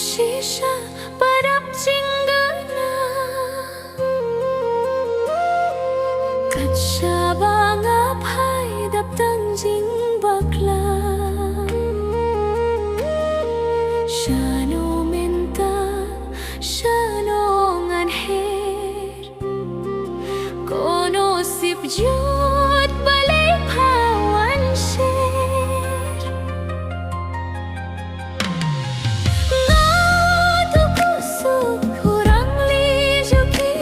शीशा परap cinggana Katsabanga phai dap tang jing bakla Shano menta shano ngan her Kono sip jut balay pawan sher Ngadu kusuk hurang lijuki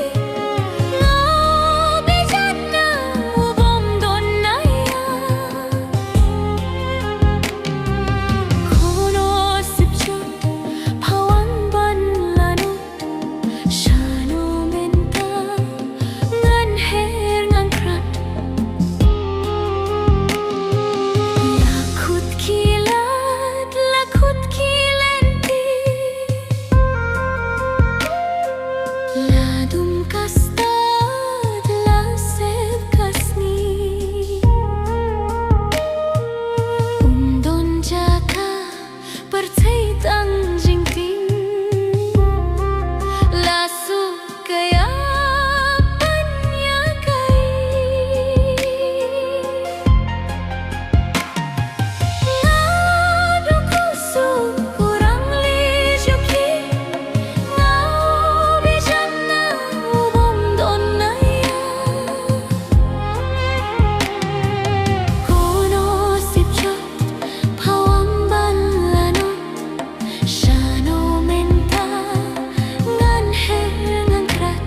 Ngabi jatna ubom donaya Kono sip jut pawan ban lanu Shano menta ngan her ngan krat Lakut kilat lakut kilanti Ladum kastad la seb kasni Umdon jaka percay tang jingting Lasu kaya panya kai Ngadu kusuk hurang lijuki Ngabi jatna ubom donaya Kono sip jut pawang ban lanot Shano menta ngan her ngan krat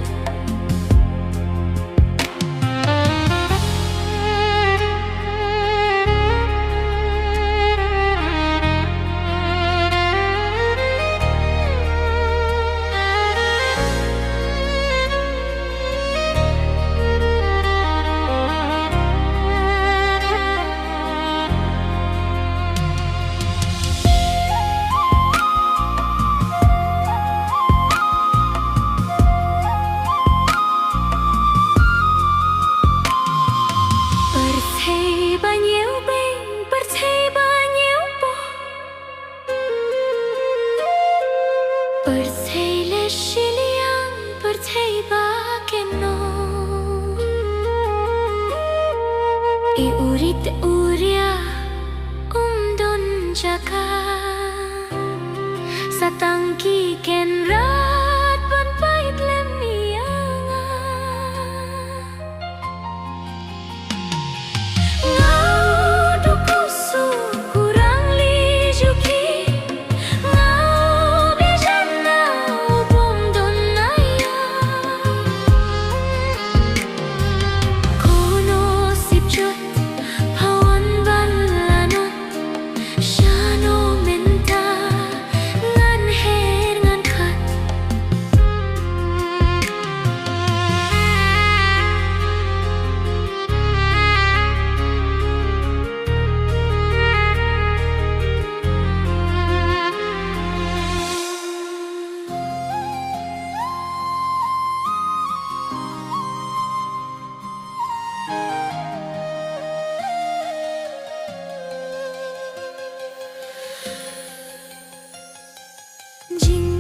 Perthei bao nhiêu bên, perthei bao nhiêu bo Perthei le shiliang, perthei ba keno I urit uria umdon jaka Satangki ken rat ban pait lemianga Ngadu kusuk hurang lijuki Ngabi jatna ubom donaya Kono sip jut pawan ban lanot Shano menta ngan her ngan khat Jing